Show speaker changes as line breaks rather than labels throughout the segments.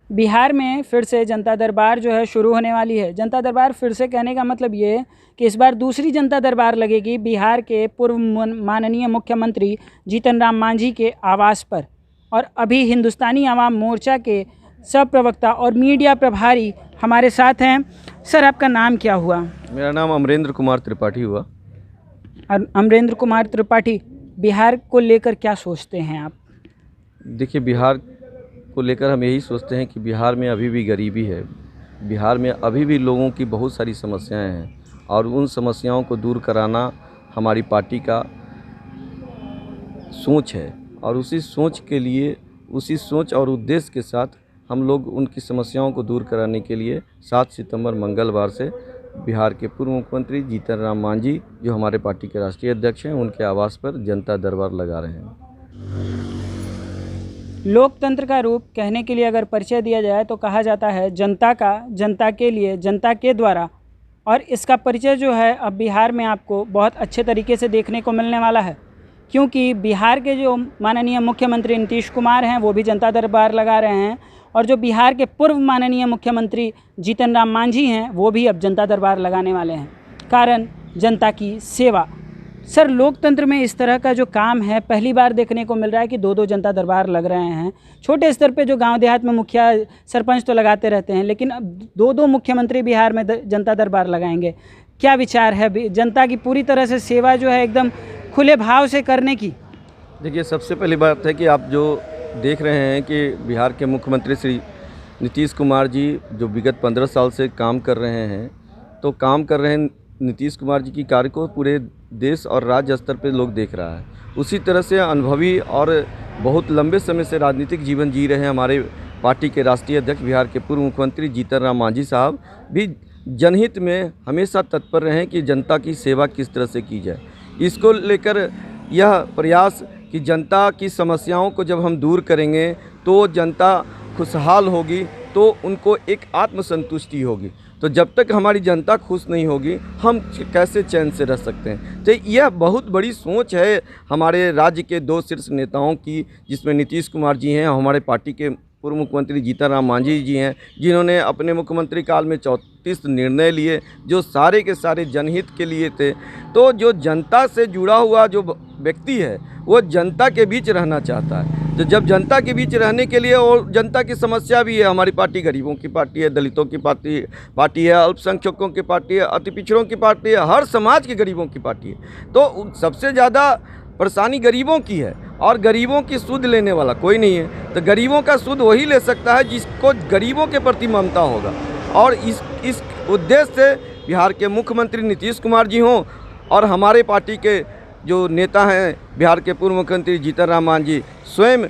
बिहार में फिर से जनता दरबार जो है शुरू होने वाली है। जनता दरबार फिर से कहने का मतलब ये कि इस बार दूसरी जनता दरबार लगेगी बिहार के पूर्व माननीय मुख्यमंत्री जीतन राम मांझी के आवास पर। और अभी हिंदुस्तानी आवाम मोर्चा के सब प्रवक्ता और मीडिया प्रभारी हमारे साथ हैं। सर, आपका नाम क्या हुआ?
मेरा नाम अमरेंद्र कुमार त्रिपाठी हुआ।
अमरेंद्र कुमार त्रिपाठी, बिहार को लेकर क्या सोचते हैं आप?
देखिए, बिहार को लेकर हम यही सोचते हैं कि बिहार में अभी भी गरीबी है, बिहार में अभी भी लोगों की बहुत सारी समस्याएं हैं और उन समस्याओं को दूर कराना हमारी पार्टी का सोच है। और उसी सोच के लिए, उसी सोच और उद्देश्य के साथ हम लोग उनकी समस्याओं को दूर कराने के लिए 7 सितंबर मंगलवार से बिहार के पूर्व मुख्यमंत्री जीतन राम मांझी, जो हमारे पार्टी के राष्ट्रीय अध्यक्ष हैं, उनके आवास पर जनता दरबार लगा रहे हैं।
लोकतंत्र का रूप कहने के लिए अगर परिचय दिया जाए तो कहा जाता है जनता का, जनता के लिए, जनता के द्वारा। और इसका परिचय जो है अब बिहार में आपको बहुत अच्छे तरीके से देखने को मिलने वाला है, क्योंकि बिहार के जो माननीय मुख्यमंत्री नीतीश कुमार हैं वो भी जनता दरबार लगा रहे हैं, और जो बिहार के पूर्व माननीय मुख्यमंत्री जीतन राम मांझी हैं वो भी अब जनता दरबार लगाने वाले हैं। कारण जनता की सेवा। सर, लोकतंत्र में इस तरह का जो काम है पहली बार देखने को मिल रहा है कि 2-2 जनता दरबार लग रहे हैं। छोटे स्तर पे जो गांव देहात में मुखिया सरपंच तो लगाते रहते हैं, लेकिन अब 2-2 मुख्यमंत्री बिहार में जनता दरबार लगाएंगे। क्या विचार है जनता की पूरी तरह से सेवा जो है एकदम खुले भाव से करने की?
देखिए, सबसे पहली बात है कि आप जो देख रहे हैं कि बिहार के मुख्यमंत्री श्री नीतीश कुमार जी जो विगत 15 साल से काम कर रहे हैं, तो काम कर रहे हैं नीतीश कुमार जी की कार्य को पूरे देश और राज्य स्तर पे लोग देख रहा है। उसी तरह से अनुभवी और बहुत लंबे समय से राजनीतिक जीवन जी रहे हैं हमारे पार्टी के राष्ट्रीय अध्यक्ष बिहार के पूर्व मुख्यमंत्री जीतन राम मांझी साहब भी जनहित में हमेशा तत्पर रहे कि जनता की सेवा किस तरह से की जाए। इसको लेकर यह प्रयास कि जनता की समस्याओं को जब हम दूर करेंगे तो जनता खुशहाल होगी, तो उनको एक आत्मसंतुष्टि होगी। तो जब तक हमारी जनता खुश नहीं होगी हम कैसे चैन से रह सकते हैं। तो यह बहुत बड़ी सोच है हमारे राज्य के 2 शीर्ष नेताओं की, जिसमें नीतीश कुमार जी हैं और हमारे पार्टी के पूर्व मुख्यमंत्री जीतन राम मांझी जी हैं, जिन्होंने अपने मुख्यमंत्री काल में 34 निर्णय लिए जो सारे के सारे जनहित के लिए थे। तो जो जनता से जुड़ा हुआ जो व्यक्ति है वो जनता के बीच रहना चाहता है। तो जब जनता के बीच रहने के लिए, और जनता की समस्या भी है, हमारी पार्टी गरीबों की पार्टी है, दलितों की पार्टी है, अल्पसंख्यकों की पार्टी है, अति पिछड़ों की पार्टी है, हर समाज के गरीबों की पार्टी है। तो सबसे ज़्यादा परेशानी गरीबों की है और गरीबों की सुध लेने वाला कोई नहीं है। तो गरीबों का सुध वही ले सकता है जिसको गरीबों के प्रति ममता होगा। और इस उद्देश्य से बिहार के मुख्यमंत्री नीतीश कुमार जी हों और हमारे पार्टी के जो नेता हैं बिहार के पूर्व मुख्यमंत्री जीतन राम मांझी स्वयं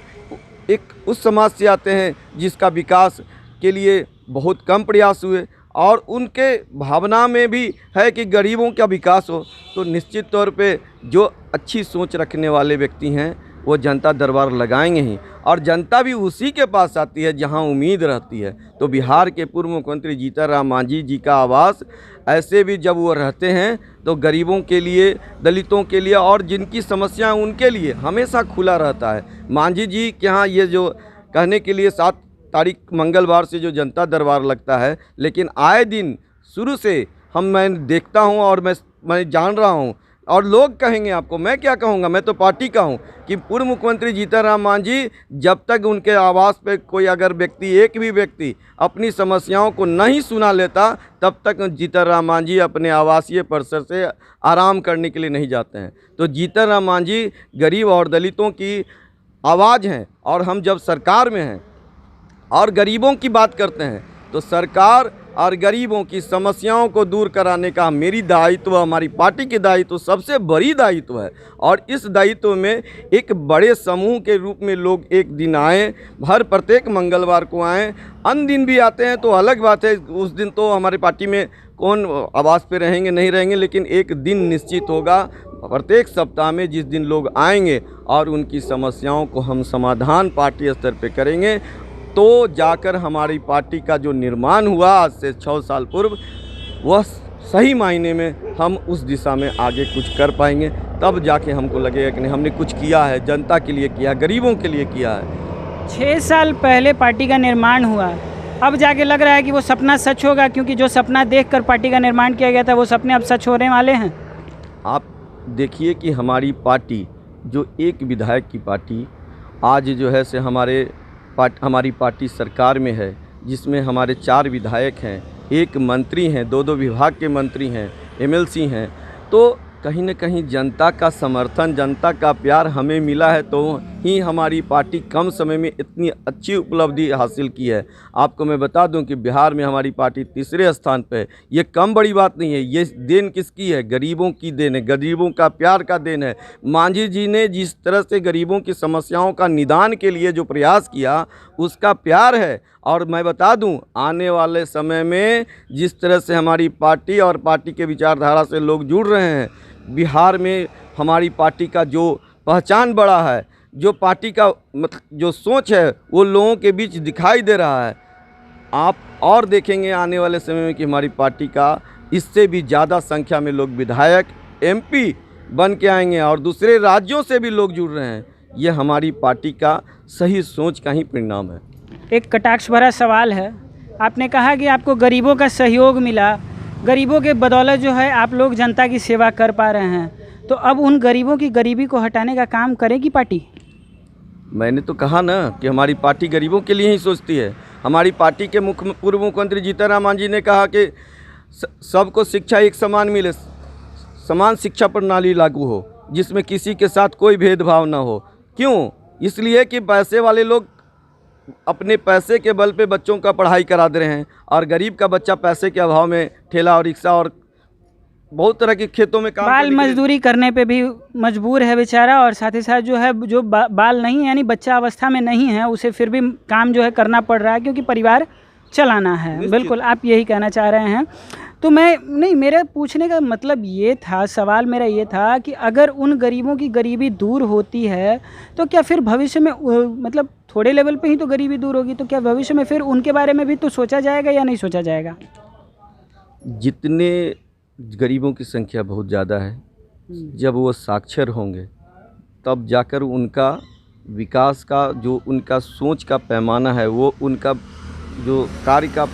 एक उस समाज से आते हैं जिसका विकास के लिए बहुत कम प्रयास हुए, और उनके भावना में भी है कि गरीबों का विकास हो। तो निश्चित तौर पे जो अच्छी सोच रखने वाले व्यक्ति हैं वो जनता दरबार लगाएंगे ही, और जनता भी उसी के पास आती है जहां उम्मीद रहती है। तो बिहार के पूर्व मुख्यमंत्री जीतन राम मांझी जी का आवास ऐसे भी जब वो रहते हैं तो गरीबों के लिए, दलितों के लिए और जिनकी समस्या उनके लिए हमेशा खुला रहता है। मांझी जी के यहाँ ये जो कहने के लिए 7 तारीख मंगलवार से जो जनता दरबार लगता है, लेकिन आए दिन शुरू से मैं देखता हूँ और मैं जान रहा हूँ, और लोग कहेंगे आपको, मैं क्या कहूँगा, मैं तो पार्टी का हूँ, कि पूर्व मुख्यमंत्री जीतन राम मांझी जब तक उनके आवास पे कोई अगर व्यक्ति, एक भी व्यक्ति अपनी समस्याओं को नहीं सुना लेता, तब तक जीतन राम मांझी अपने आवासीय परिसर से आराम करने के लिए नहीं जाते हैं। तो जीतन राम मांझी गरीब और दलितों की आवाज़ हैं, और हम जब सरकार में हैं और गरीबों की बात करते हैं तो सरकार और गरीबों की समस्याओं को दूर कराने का मेरी दायित्व, हमारी पार्टी की दायित्व सबसे बड़ी दायित्व है। और इस दायित्व में एक बड़े समूह के रूप में लोग एक दिन आएँ, हर प्रत्येक मंगलवार को आएँ। अन्य दिन भी आते हैं तो अलग बात है, उस दिन तो हमारी पार्टी में कौन आवास पे रहेंगे नहीं रहेंगे, लेकिन एक दिन निश्चित होगा प्रत्येक सप्ताह में जिस दिन लोग आएंगे और उनकी समस्याओं को हम समाधान पार्टी स्तर पे करेंगे, तो जाकर हमारी पार्टी का जो निर्माण हुआ आज से 6 साल पूर्व, वह सही मायने में हम उस दिशा में आगे कुछ कर पाएंगे। तब जाके हमको लगेगा कि नहीं, हमने कुछ किया है, जनता के लिए किया है, गरीबों के लिए किया है।
6 साल पहले पार्टी का निर्माण हुआ, अब जाके लग रहा है कि वो सपना सच होगा, क्योंकि जो सपना देखकर पार्टी का निर्माण किया गया था वो सपने अब सच होने वाले हैं।
आप देखिए कि हमारी पार्टी, जो एक विधायक की पार्टी आज जो है से हमारी पार्टी सरकार में है, जिसमें हमारे 4 विधायक हैं, 1 मंत्री हैं, 2-2 विभाग के मंत्री हैं, एमएलसी हैं, तो कहीं न कहीं जनता का समर्थन, जनता का प्यार हमें मिला है, तो ही हमारी पार्टी कम समय में इतनी अच्छी उपलब्धि हासिल की है। आपको मैं बता दूं कि बिहार में हमारी पार्टी तीसरे स्थान पे है। ये कम बड़ी बात नहीं है, ये देन किसकी है? गरीबों की देन है, गरीबों का प्यार का देन है। मांझी जी ने जिस तरह से गरीबों की समस्याओं का निदान के लिए जो प्रयास किया, उसका प्यार है। और मैं बता दूं, आने वाले समय में जिस तरह से हमारी पार्टी और पार्टी के विचारधारा से लोग जुड़ रहे हैं, बिहार में हमारी पार्टी का जो पहचान बढ़ा है, जो पार्टी का जो सोच है, वो लोगों के बीच दिखाई दे रहा है। आप और देखेंगे आने वाले समय में कि हमारी पार्टी का इससे भी ज़्यादा संख्या में लोग विधायक, एमपी बन के आएंगे और दूसरे राज्यों से भी लोग जुड़ रहे हैं। ये हमारी पार्टी का सही सोच का ही परिणाम है।
एक कटाक्ष भरा सवाल है, आपने कहा कि आपको गरीबों का सहयोग मिला, गरीबों के बदौलत जो है आप लोग जनता की सेवा कर पा रहे हैं, तो अब उन गरीबों की गरीबी को हटाने का काम करेगी पार्टी?
मैंने तो कहा ना कि हमारी पार्टी गरीबों के लिए ही सोचती है। हमारी पार्टी के पूर्व मुख्यमंत्री जीतन राम मांझी ने कहा कि सबको शिक्षा एक समान मिले, समान शिक्षा प्रणाली लागू हो, जिसमें किसी के साथ कोई भेदभाव ना हो। क्यों? इसलिए कि पैसे वाले लोग अपने पैसे के बल पे बच्चों का पढ़ाई करा दे रहे हैं और गरीब का बच्चा पैसे के अभाव में ठेला और रिक्शा और बहुत तरह के खेतों में
बाल मजदूरी करने पे भी मजबूर है बेचारा, और साथ ही साथ जो है जो बाल नहीं यानी बच्चा अवस्था में नहीं है, उसे फिर भी काम जो है करना पड़ रहा है, क्योंकि परिवार चलाना है। बिल्कुल, आप यही कहना चाह रहे हैं। तो मेरे पूछने का मतलब ये था, सवाल मेरा ये था कि अगर उन गरीबों की गरीबी दूर होती है तो क्या फिर भविष्य में मतलब थोड़े लेवल पे ही तो गरीबी दूर होगी, तो क्या भविष्य में फिर उनके बारे में भी तो सोचा जाएगा या नहीं सोचा जाएगा?
जितने गरीबों की संख्या बहुत ज़्यादा है, जब वो साक्षर होंगे तब जाकर उनका विकास का जो उनका सोच का पैमाना है, वो उनका जो कार्य का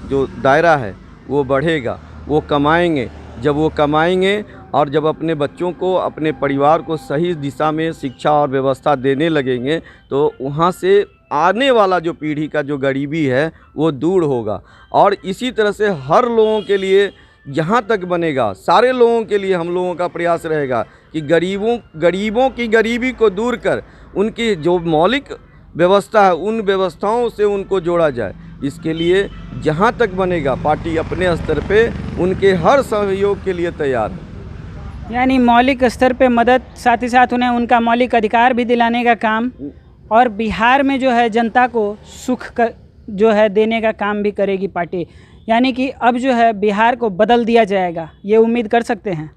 जो दायरा है वो बढ़ेगा। वो कमाएंगे, जब वो कमाएंगे और जब अपने बच्चों को, अपने परिवार को सही दिशा में शिक्षा और व्यवस्था देने लगेंगे, तो वहाँ से आने वाला जो पीढ़ी का जो गरीबी है वो दूर होगा। और इसी तरह से हर लोगों के लिए जहाँ तक बनेगा, सारे लोगों के लिए हम लोगों का प्रयास रहेगा कि गरीबों की गरीबी को दूर कर उनकी जो मौलिक व्यवस्था है, उन व्यवस्थाओं से उनको जोड़ा जाए। इसके लिए जहाँ तक बनेगा पार्टी अपने स्तर पे उनके हर सहयोग के लिए तैयार है।
यानी मौलिक स्तर पे मदद, साथ ही साथ उन्हें उनका मौलिक अधिकार भी दिलाने का काम, और बिहार में जो है जनता को सुख जो है देने का काम भी करेगी पार्टी। यानी कि अब जो है बिहार को बदल दिया जाएगा, ये उम्मीद कर सकते हैं।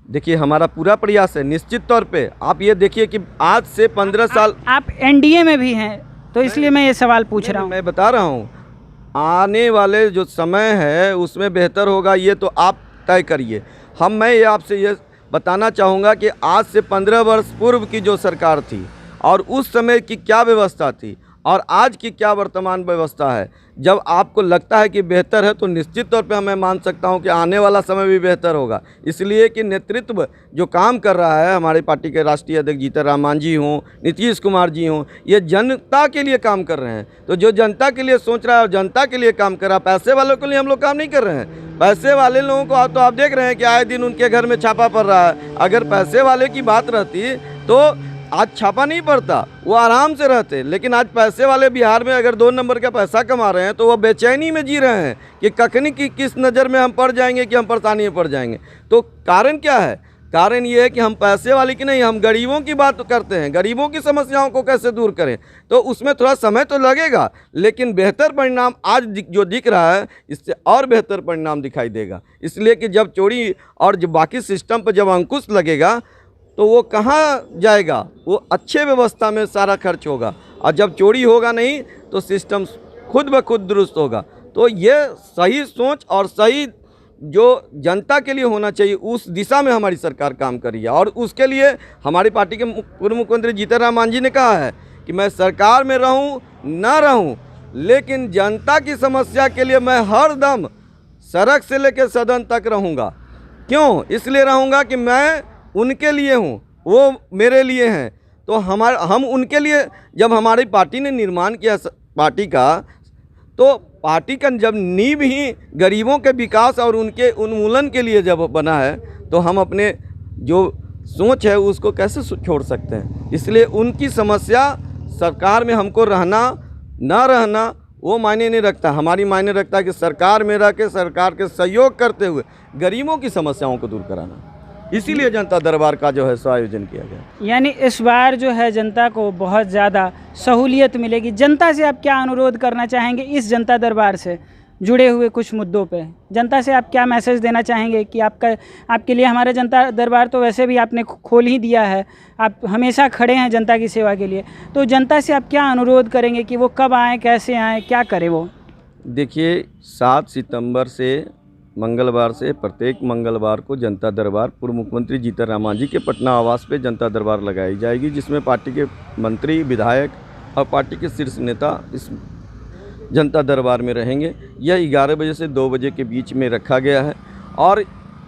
देखिए, हमारा पूरा प्रयास है निश्चित तौर पे। आप ये देखिए कि आज से 15 साल आप
एनडीए में भी हैं, तो इसलिए मैं ये सवाल पूछ रहा हूँ।
मैं बता रहा हूँ, आने वाले जो समय है उसमें बेहतर होगा, ये तो आप तय करिए। मैं ये आपसे ये बताना चाहूँगा कि आज से 15 वर्ष पूर्व की जो सरकार थी और उस समय की क्या व्यवस्था थी और आज की क्या वर्तमान व्यवस्था है, जब आपको लगता है कि बेहतर है, तो निश्चित तौर पे मैं मान सकता हूं कि आने वाला समय भी बेहतर होगा। इसलिए कि नेतृत्व जो काम कर रहा है, हमारी पार्टी के राष्ट्रीय अध्यक्ष जीतन राम मांझी हों, नीतीश कुमार जी हों, ये जनता के लिए काम कर रहे हैं। तो जो जनता के लिए सोच रहा है और जनता के लिए काम कर रहा है, पैसे वालों के लिए हम लोग काम नहीं कर रहे हैं। पैसे वाले लोगों को तो आप देख रहे हैं कि आए दिन उनके घर में छापा पड़ रहा है। अगर पैसे वाले की बात रहती तो आज छापा नहीं पड़ता, वो आराम से रहते। लेकिन आज पैसे वाले बिहार में अगर 2 नंबर का पैसा कमा रहे हैं तो वो बेचैनी में जी रहे हैं कि कखनी की किस नज़र में हम पड़ जाएंगे, कि हम परेशानी में पड़ जाएंगे। तो कारण क्या है? कारण ये है कि हम पैसे वाले की नहीं, हम गरीबों की बात करते हैं, गरीबों की समस्याओं को कैसे दूर करें। तो उसमें थोड़ा समय तो लगेगा, लेकिन बेहतर परिणाम आज जो दिख रहा है, इससे और बेहतर परिणाम दिखाई देगा। इसलिए कि जब चोरी और जो बाकी सिस्टम पर जब अंकुश लगेगा तो वो कहाँ जाएगा? वो अच्छे व्यवस्था में सारा खर्च होगा, और जब चोरी होगा नहीं तो सिस्टम खुद ब खुद दुरुस्त होगा। तो ये सही सोच और सही जो जनता के लिए होना चाहिए, उस दिशा में हमारी सरकार काम कर रही है। और उसके लिए हमारी पार्टी के पूर्व मुख्यमंत्री जीतन राम मांझी ने कहा है कि मैं सरकार में रहूं ना रहूं, लेकिन जनता की समस्या के लिए मैं हर दम सड़क से लेकर सदन तक रहूंगा। क्यों? इसलिए रहूंगा कि मैं उनके लिए हूं, वो मेरे लिए हैं। तो हम उनके लिए, जब हमारी पार्टी ने निर्माण किया पार्टी का, तो पार्टी का जब नींव ही गरीबों के विकास और उनके उन्मूलन के लिए जब बना है, तो हम अपने जो सोच है उसको कैसे छोड़ सकते हैं। इसलिए उनकी समस्या, सरकार में हमको रहना ना रहना वो मायने नहीं रखता। हमारी मायने रखता है कि सरकार में रह के सरकार के सहयोग करते हुए गरीबों की समस्याओं को दूर कराना। इसीलिए जनता दरबार का जो है सो आयोजन किया गया।
यानी इस बार जो है जनता को बहुत ज़्यादा सहूलियत मिलेगी। जनता से आप क्या अनुरोध करना चाहेंगे इस जनता दरबार से जुड़े हुए कुछ मुद्दों पे? जनता से आप क्या मैसेज देना चाहेंगे कि आपके लिए हमारा जनता दरबार तो वैसे भी आपने खोल ही दिया है, आप हमेशा खड़े हैं जनता की सेवा के लिए, तो जनता से आप क्या अनुरोध करेंगे कि वो कब आएँ, कैसे आएँ, क्या करें वो?
देखिए, 7 सितंबर से मंगलवार से प्रत्येक मंगलवार को जनता दरबार पूर्व मुख्यमंत्री जीतन राम मांझी के पटना आवास पे जनता दरबार लगाई जाएगी, जिसमें पार्टी के मंत्री, विधायक और पार्टी के शीर्ष नेता इस जनता दरबार में रहेंगे। यह 11 बजे से 2 बजे के बीच में रखा गया है। और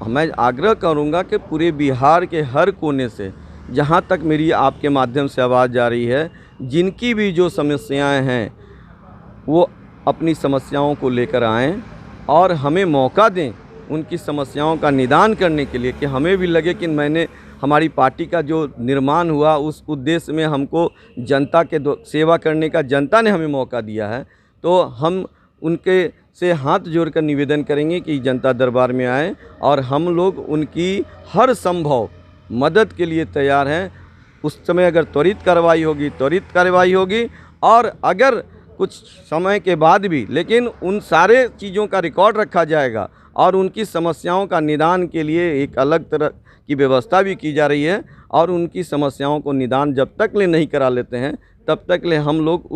मैं आग्रह करूंगा कि पूरे बिहार के हर कोने से, जहां तक मेरी आपके माध्यम से आवाज़ जा रही है, जिनकी भी जो समस्याएं हैं वो अपनी समस्याओं को लेकर आएँ और हमें मौका दें उनकी समस्याओं का निदान करने के लिए, कि हमें भी लगे कि हमारी पार्टी का जो निर्माण हुआ उस उद्देश्य में हमको जनता के सेवा करने का जनता ने हमें मौका दिया है। तो हम उनके से हाथ जोड़कर निवेदन करेंगे कि जनता दरबार में आएँ और हम लोग उनकी हर संभव मदद के लिए तैयार हैं। उस समय अगर त्वरित कार्रवाई होगी त्वरित कार्रवाई होगी, और अगर कुछ समय के बाद भी, लेकिन उन सारे चीज़ों का रिकॉर्ड रखा जाएगा और उनकी समस्याओं का निदान के लिए एक अलग तरह की व्यवस्था भी की जा रही है। और उनकी समस्याओं को निदान जब तक ले नहीं करा लेते हैं तब तक ले हम लोग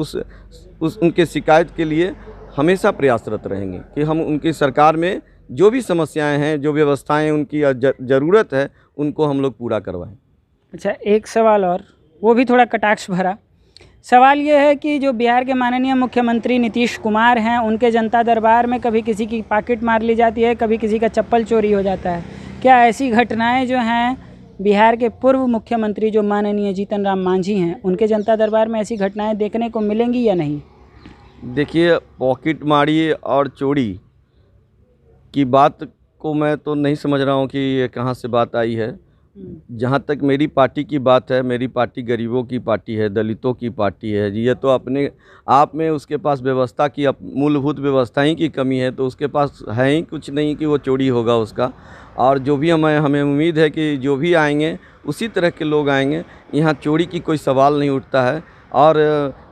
उनके शिकायत के लिए हमेशा प्रयासरत रहेंगे कि हम उनकी सरकार में जो भी समस्याएं हैं, जो व्यवस्थाएं उनकी ज़रूरत है, उनको हम लोग पूरा करवाएं।
अच्छा, एक सवाल और, वो भी थोड़ा कटाक्ष भरा सवाल ये है कि जो बिहार के माननीय मुख्यमंत्री नीतीश कुमार हैं, उनके जनता दरबार में कभी किसी की पॉकेट मार ली जाती है, कभी किसी का चप्पल चोरी हो जाता है। क्या ऐसी घटनाएं जो हैं बिहार के पूर्व मुख्यमंत्री जो माननीय जीतन राम मांझी हैं, उनके जनता दरबार में ऐसी घटनाएं देखने को मिलेंगी या नहीं?
देखिए, पॉकेट मारी और चोरी की बात को मैं तो नहीं समझ रहा हूँ कि ये कहाँ से बात आई है। जहाँ तक मेरी पार्टी की बात है, मेरी पार्टी गरीबों की पार्टी है, दलितों की पार्टी है। ये तो अपने आप में उसके पास व्यवस्था की मूलभूत व्यवस्था ही की कमी है, तो उसके पास है ही कुछ नहीं कि वो चोरी होगा उसका। और जो भी हमें उम्मीद है कि जो भी आएंगे उसी तरह के लोग आएंगे। यहाँ चोरी की कोई सवाल नहीं उठता है और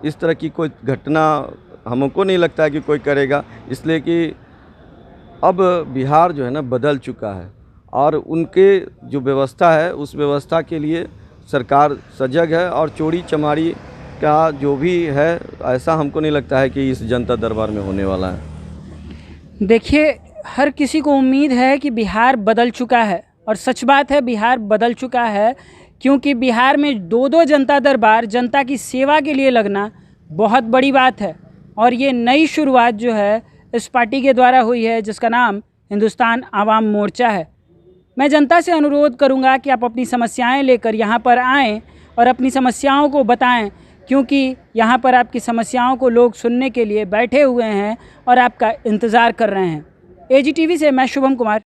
इस तरह की कोई घटना हमको नहीं लगता है कि कोई करेगा, इसलिए कि अब बिहार जो है ना बदल चुका है और उनके जो व्यवस्था है उस व्यवस्था के लिए सरकार सजग है। और चोरी चमारी का जो भी है, ऐसा हमको नहीं लगता है कि इस जनता दरबार में होने वाला है।
देखिए, हर किसी को उम्मीद है कि बिहार बदल चुका है, और सच बात है बिहार बदल चुका है, क्योंकि बिहार में 2-2 जनता दरबार जनता की सेवा के लिए लगना बहुत बड़ी बात है। और ये नई शुरुआत जो है इस पार्टी के द्वारा हुई है, जिसका नाम हिंदुस्तान आवाम मोर्चा है। मैं जनता से अनुरोध करूंगा कि आप अपनी समस्याएं लेकर यहाँ पर आएँ और अपनी समस्याओं को बताएं, क्योंकि यहाँ पर आपकी समस्याओं को लोग सुनने के लिए बैठे हुए हैं और आपका इंतज़ार कर रहे हैं। AGTV से मैं शुभम कुमार।